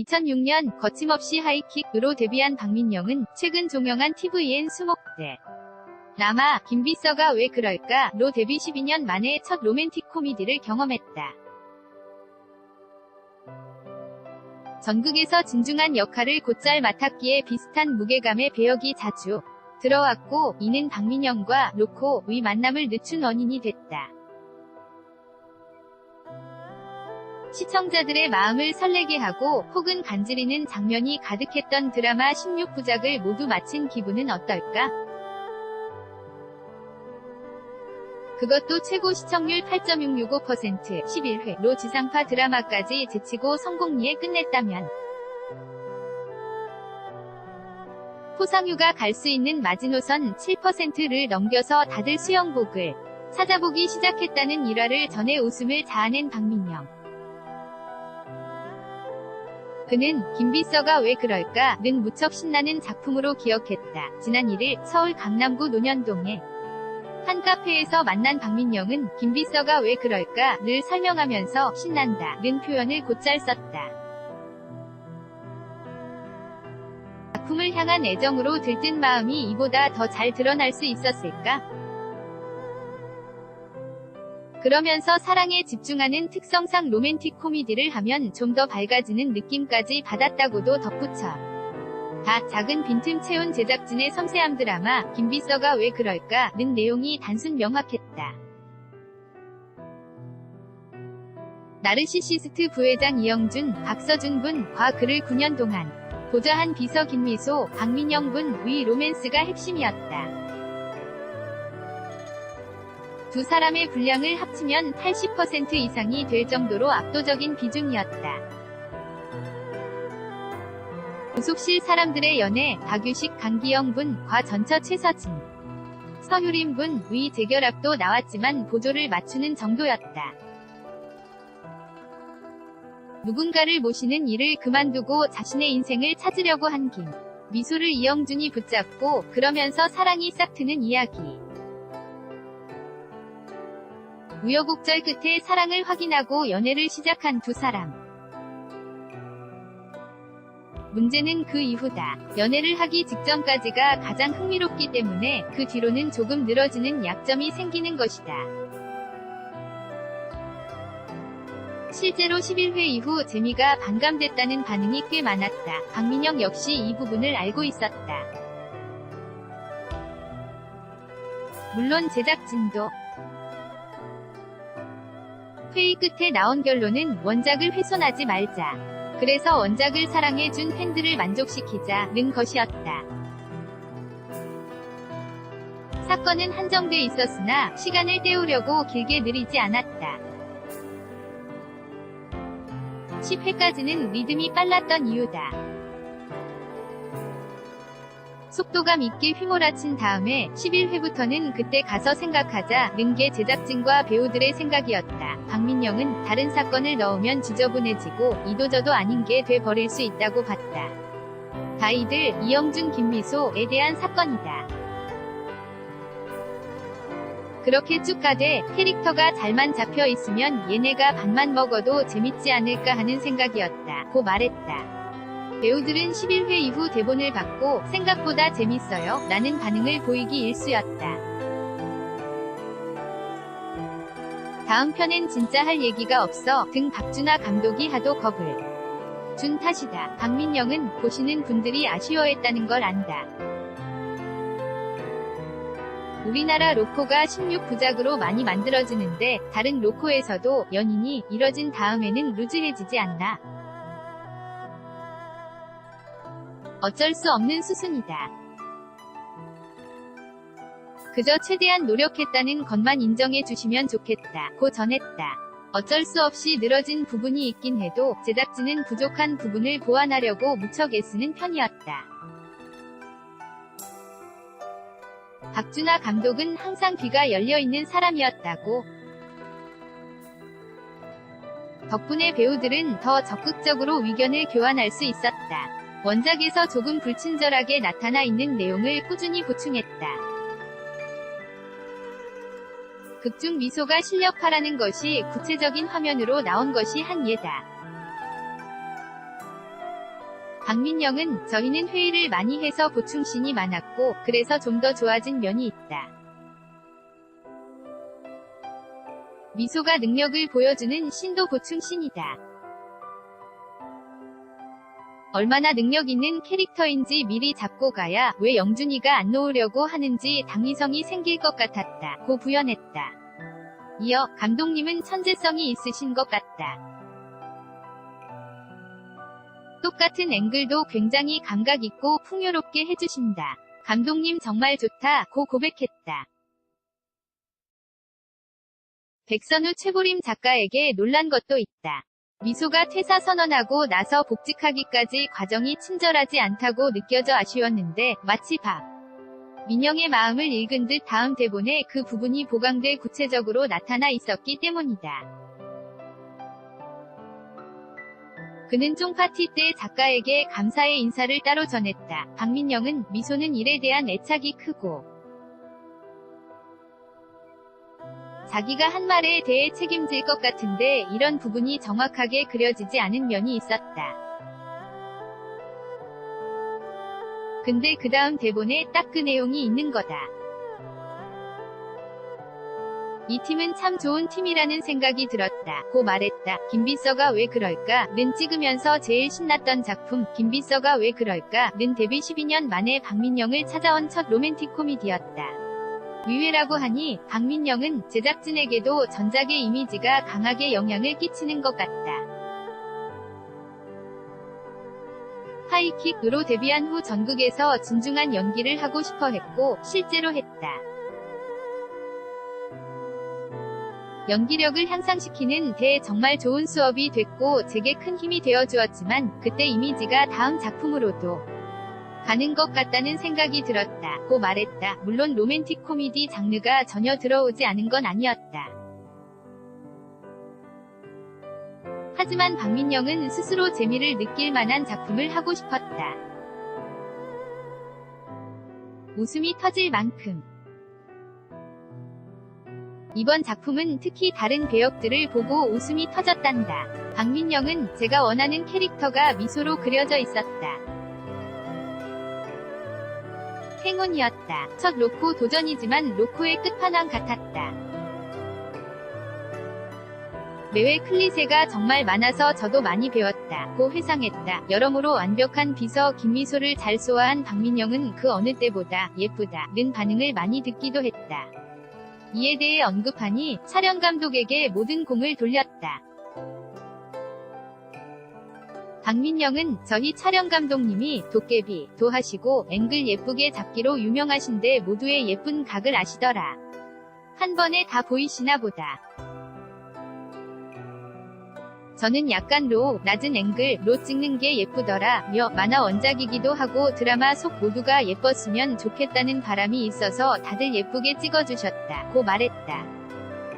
2006년 거침없이 하이킥으로 데뷔한 박민영은 최근 종영한 tvN 수목대 라마 김비서가 왜 그럴까로 데뷔 12년 만에 첫 로맨틱 코미디를 경험했다. 전극에서 진중한 역할을 곧잘 맡았기에 비슷한 무게감의 배역이 자주 들어왔고, 이는 박민영과 로코의 만남을 늦춘 원인이 됐다. 시청자들의 마음을 설레게 하고 혹은 간지리는 장면이 가득했던 드라마 16부작을 모두 마친 기분은 어떨까? 그것도 최고 시청률 8.665%, 11회로 지상파 드라마까지 제치고 성공리에 끝냈다면 포상휴가 갈 수 있는 마지노선 7%를 넘겨서 다들 수영복을 찾아보기 시작했다는 일화를 전해 웃음을 자아낸 박민영. 그는 김비서가 왜 그럴까는 무척 신나는 작품으로 기억했다. 지난 1일 서울 강남구 논현동의 한 카페에서 만난 박민영은 김비서가 왜 그럴까를 설명하면서 신난다는 표현을 곧잘 썼다. 작품을 향한 애정으로 들뜬 마음이 이보다 더 잘 드러날 수 있었을까? 그러면서 사랑에 집중하는 특성상 로맨틱 코미디를 하면 좀 더 밝아지는 느낌까지 받았다고도 덧붙여. 작은 빈틈 채운 제작진의 섬세함 드라마 김비서가 왜 그럴까는 내용이 단순 명확했다. 나르시시스트 부회장 이영준, 박서준 분과 그를 9년 동안 보좌한 비서 김미소, 박민영 분의 로맨스가 핵심이었다. 두 사람의 분량을 합치면 80% 이상이 될 정도로 압도적인 비중이었다. 구속실 사람들의 연애, 박유식, 강기영 분과 전처 최서진, 서유림 분의 재결합도 나왔지만 보조를 맞추는 정도였다. 누군가를 모시는 일을 그만두고 자신의 인생을 찾으려고 한 김 미소를 이영준이 붙잡고 그러면서 사랑이 싹 트는 이야기. 우여곡절 끝에 사랑을 확인하고 연애를 시작한 두 사람. 문제는 그 이후다. 연애를 하기 직전까지가 가장 흥미롭기 때문에 그 뒤로는 조금 늘어지는 약점이 생기는 것이다. 실제로 11회 이후 재미가 반감됐다는 반응이 꽤 많았다. 박민영 역시 이 부분을 알고 있었다. 물론 제작진도. 회의 끝에 나온 결론은 원작을 훼손하지 말자. 그래서 원작을 사랑해준 팬들을 만족시키자는 것이었다. 사건은 한정돼 있었으나 시간을 때우려고 길게 느리지 않았다. 10회까지는 리듬이 빨랐던 이유다. 속도감 있게 휘몰아친 다음에 11회부터는 그때 가서 생각하자는 게 제작진과 배우들의 생각이었다. 박민영은 다른 사건을 넣으면 지저분해지고 이도저도 아닌 게 돼버릴 수 있다고 봤다. 다이들 이영준 김미소에 대한 사건이다. 그렇게 쭉 가되 캐릭터가 잘만 잡혀 있으면 얘네가 밥만 먹어도 재밌지 않을까 하는 생각이었다. 고 말했다. 배우들은 11회 이후 대본을 받고 생각보다 재밌어요 라는 반응을 보이기 일쑤였다. 다음 편엔 진짜 할 얘기가 없어 등 박준하 감독이 하도 겁을 준 탓이다. 박민영은 보시는 분들이 아쉬워했다는 걸 안다. 우리나라 로코가 16부작으로 많이 만들어지는데 다른 로코에서도 연인이 이뤄진 다음에는 루즈해지지 않나. 어쩔 수 없는 수순이다. 그저 최대한 노력했다는 것만 인정해 주시면 좋겠다. 고 전했다. 어쩔 수 없이 늘어진 부분이 있긴 해도 제작진은 부족한 부분을 보완하려고 무척 애쓰는 편이었다. 박준하 감독은 항상 귀가 열려있는 사람이었다고. 덕분에 배우들은 더 적극적으로 의견을 교환할 수 있었다. 원작에서 조금 불친절하게 나타나 있는 내용을 꾸준히 보충했다. 극중 미소가 실력파라는 것이 구체적인 화면으로 나온 것이 한 예다. 박민영은 저희는 회의를 많이 해서 보충신이 많았고 그래서 좀 더 좋아진 면이 있다. 미소가 능력을 보여주는 신도 보충신이다. 얼마나 능력 있는 캐릭터인지 미리 잡고 가야 왜 영준이가 안 놓으려고 하는지 당위성이 생길 것 같았다. 고 부연했다. 이어 감독님은 천재성이 있으신 것 같다. 똑같은 앵글도 굉장히 감각 있고 풍요롭게 해주신다. 감독님 정말 좋다. 고 고백했다. 백선우 최보림 작가에게 놀란 것도 있다. 미소가 퇴사 선언하고 나서 복직하기까지 과정이 친절하지 않다고 느껴져 아쉬웠는데 마치 박 민영의 마음을 읽은 듯 다음 대본에 그 부분이 보강돼 구체적으로 나타나 있었기 때문이다. 그는 쫑파티 때 작가에게 감사의 인사를 따로 전했다. 박민영은 미소는 일에 대한 애착이 크고 자기가 한 말에 대해 책임질 것 같은데 이런 부분이 정확하게 그려지지 않은 면이 있었다. 근데 그 다음 대본에 딱 그 내용이 있는 거다. 이 팀은 참 좋은 팀이라는 생각이 들었다. 고 말했다. 김비서가 왜 그럴까?는 찍으면서 제일 신났던 작품 김비서가 왜 그럴까?는 데뷔 12년 만에 박민영을 찾아온 첫 로맨틱 코미디였다. 의외라고 하니 박민영은 제작진에게도 전작의 이미지가 강하게 영향을 끼치는 것 같다. 하이킥으로 데뷔한 후 전국에서 진중한 연기를 하고 싶어 했고 실제로 했다. 연기력을 향상시키는 데 정말 좋은 수업이 됐고 제게 큰 힘이 되어주었지만 그때 이미지가 다음 작품으로도 가는 것 같다는 생각이 들었다. 고 말했다. 물론 로맨틱 코미디 장르가 전혀 들어오지 않은 건 아니었다. 하지만 박민영은 스스로 재미를 느낄 만한 작품을 하고 싶었다. 웃음이 터질 만큼. 이번 작품은 특히 다른 배역들을 보고 웃음이 터졌단다. 박민영은 제가 원하는 캐릭터가 미소로 그려져 있었다. 행운이었다. 첫 로코 도전이지만 로코의 끝판왕 같았다. 매회 클리셰가 정말 많아서 저도 많이 배웠다. 고 회상했다. 여러모로 완벽한 비서 김미소를 잘 소화한 박민영은 그 어느 때보다 예쁘다는 반응을 많이 듣기도 했다. 이에 대해 언급하니 촬영 감독에게 모든 공을 돌렸다. 박민영은 저희 촬영 감독님이 도깨비도 하시고 앵글 예쁘게 잡기로 유명하신데 모두의 예쁜 각을 아시더라. 한 번에 다 보이시나 보다. 저는 약간 낮은 앵글로 찍는 게 예쁘더라며 만화 원작이기도 하고 드라마 속 모두가 예뻤으면 좋겠다는 바람이 있어서 다들 예쁘게 찍어주셨다. 고 말했다.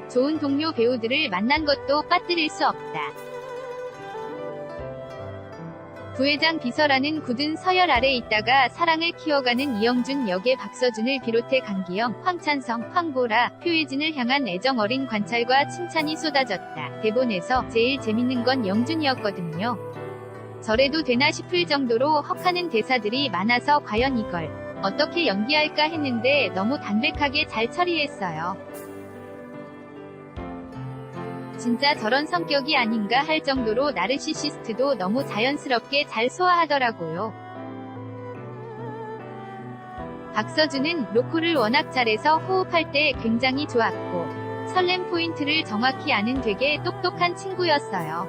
좋은 동료 배우들을 만난 것도 빠뜨릴 수 없다. 부회장 비서라는 굳은 서열 아래 있다가 사랑을 키워가는 이영준 역의 박서준을 비롯해 강기영, 황찬성, 황보라, 표예진을 향한 애정 어린 관찰과 칭찬이 쏟아졌다. 대본에서 제일 재밌는 건 영준이었거든요. 저래도 되나 싶을 정도로 헉하는 대사들이 많아서 과연 이걸 어떻게 연기할까 했는데 너무 담백하게 잘 처리했어요. 진짜 저런 성격이 아닌가 할 정도로 나르시시스트도 너무 자연스럽게 잘 소화하더라고요. 박서준은 로코를 워낙 잘해서 호흡할 때 굉장히 좋았고 설렘 포인트를 정확히 아는 되게 똑똑한 친구였어요.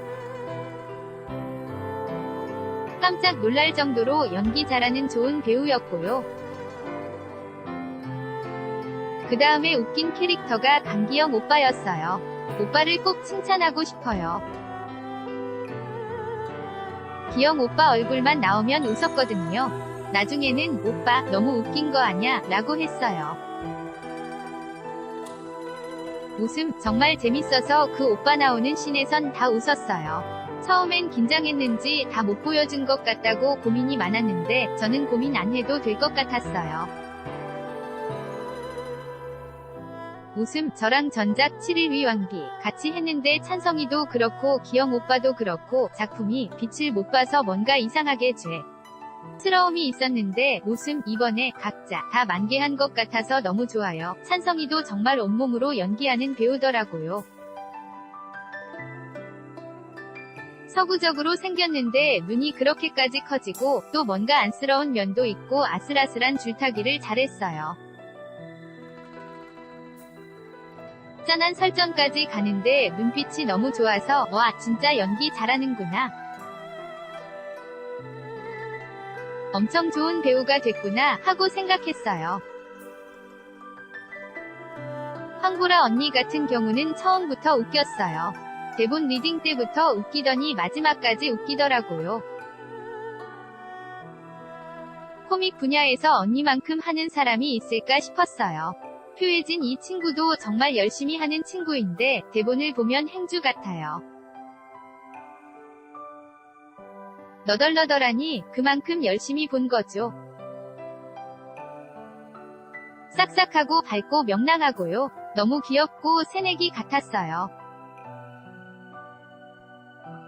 깜짝 놀랄 정도로 연기 잘하는 좋은 배우였고요. 그 다음에 웃긴 캐릭터가 강기영 오빠였어요. 오빠를 꼭 칭찬하고 싶어요. 기영 오빠 얼굴만 나오면 웃었거든요. 나중에는 오빠 너무 웃긴 거 아냐? 라고 했어요. 웃음 정말 재밌어서 그 오빠 나오는 씬에선 다 웃었어요. 처음엔 긴장했는지 다 못 보여준 것 같다고 고민이 많았는데 저는 고민 안 해도 될 것 같았어요. 웃음 저랑 전작 7일 위왕비 같이 했는데 찬성이도 그렇고 기영 오빠도 그렇고 작품이 빛을 못 봐서 뭔가 이상하게 죄 스러움이 있었는데 웃음 이번에 각자 다 만개한 것 같아서 너무 좋아요. 찬성이도 정말 온몸으로 연기하는 배우더라고요. 서구적으로 생겼는데 눈이 그렇게까지 커지고 또 뭔가 안쓰러운 면도 있고 아슬아슬한 줄타기를 잘했어요. 짠한 설정까지 가는데 눈빛이 너무 좋아서 와 진짜 연기 잘하는구나. 엄청 좋은 배우가 됐구나 하고 생각했어요. 황보라 언니 같은 경우는 처음부터 웃겼어요. 대본 리딩 때부터 웃기더니 마지막까지 웃기더라고요. 코믹 분야에서 언니만큼 하는 사람이 있을까 싶었어요. 표혜진 이 친구도 정말 열심히 하는 친구인데 대본을 보면 행주 같아요. 너덜너덜하니 그만큼 열심히 본 거죠. 싹싹하고 밝고 명랑하고요. 너무 귀엽고 새내기 같았어요.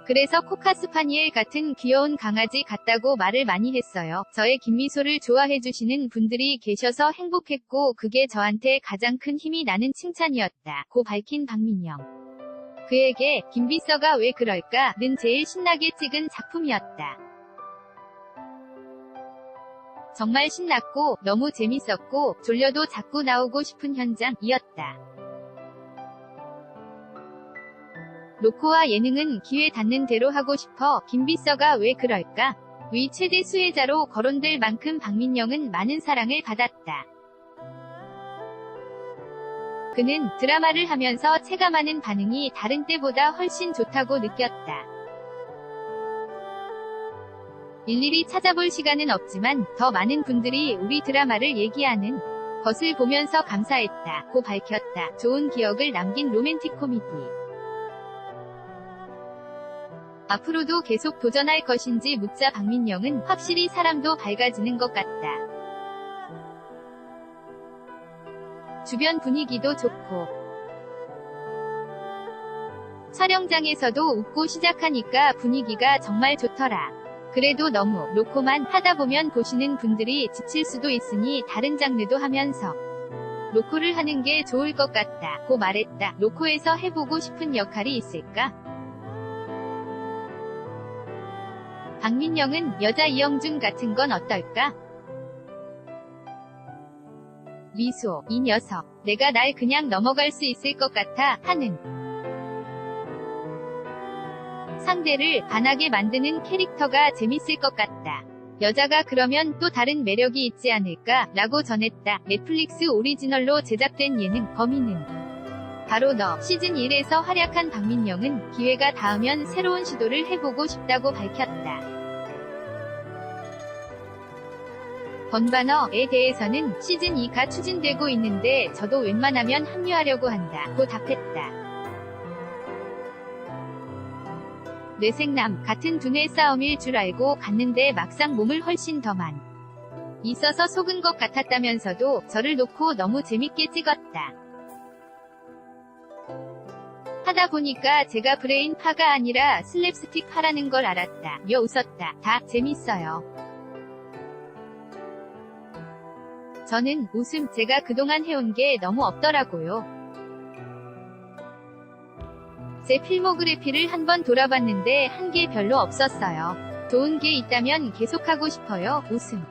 그래서 코카스파니엘 같은 귀여운 강아지 같다고 말을 많이 했어요. 저의 김미소를 좋아해주시는 분들이 계셔서 행복했고 그게 저한테 가장 큰 힘이 나는 칭찬이었다. 고 밝힌 박민영. 그에게 김비서가 왜 그럴까?는 제일 신나게 찍은 작품이었다. 정말 신났고 너무 재밌었고 졸려도 자꾸 나오고 싶은 현장이었다. 로코와 예능은 기회 닿는 대로 하고 싶어 김비서가 왜 그럴까? 위 최대 수혜자로 거론될 만큼 박민영은 많은 사랑을 받았다. 그는 드라마를 하면서 체감하는 반응이 다른 때보다 훨씬 좋다고 느꼈다. 일일이 찾아볼 시간은 없지만 더 많은 분들이 우리 드라마를 얘기하는 것을 보면서 감사했다. 고 밝혔다. 좋은 기억을 남긴 로맨틱 코미디. 앞으로도 계속 도전할 것인지 묻자 박민영은 확실히 사람도 밝아지는 것 같다. 주변 분위기도 좋고 촬영장에서도 웃고 시작하니까 분위기가 정말 좋더라. 그래도 너무 로코만 하다 보면 보시는 분들이 지칠 수도 있으니 다른 장르도 하면서 로코를 하는 게 좋을 것 같다. 고 말했다. 로코에서 해보고 싶은 역할이 있을까? 박민영은 여자 이영준 같은 건 어떨까? 미소, 이 녀석, 내가 날 그냥 넘어갈 수 있을 것 같아 하는 상대를 반하게 만드는 캐릭터가 재밌을 것 같다. 여자가 그러면 또 다른 매력이 있지 않을까? 라고 전했다. 넷플릭스 오리지널로 제작된 예능 거미는 바로 너 시즌 1에서 활약한 박민영은 기회가 닿으면 새로운 시도를 해보고 싶다고 밝혔다. 번반어에 대해서는 시즌 2가 추진되고 있는데 저도 웬만하면 합류하려고 한다. 고 답했다. 뇌생남 같은 두뇌 싸움일 줄 알고 갔는데 막상 몸을 훨씬 더 많이 있어서 속은 것 같았다면서도 저를 놓고 너무 재밌게 찍었다. 하다 보니까 제가 브레인 파가 아니라 슬랩스틱 파라는 걸 알았다. 며 웃었다. 다 재밌어요. 저는 웃음 제가 그동안 해온 게 너무 없더라고요. 제 필모그래피를 한번 돌아봤는데 한 게 별로 없었어요. 좋은 게 있다면 계속하고 싶어요. 웃음.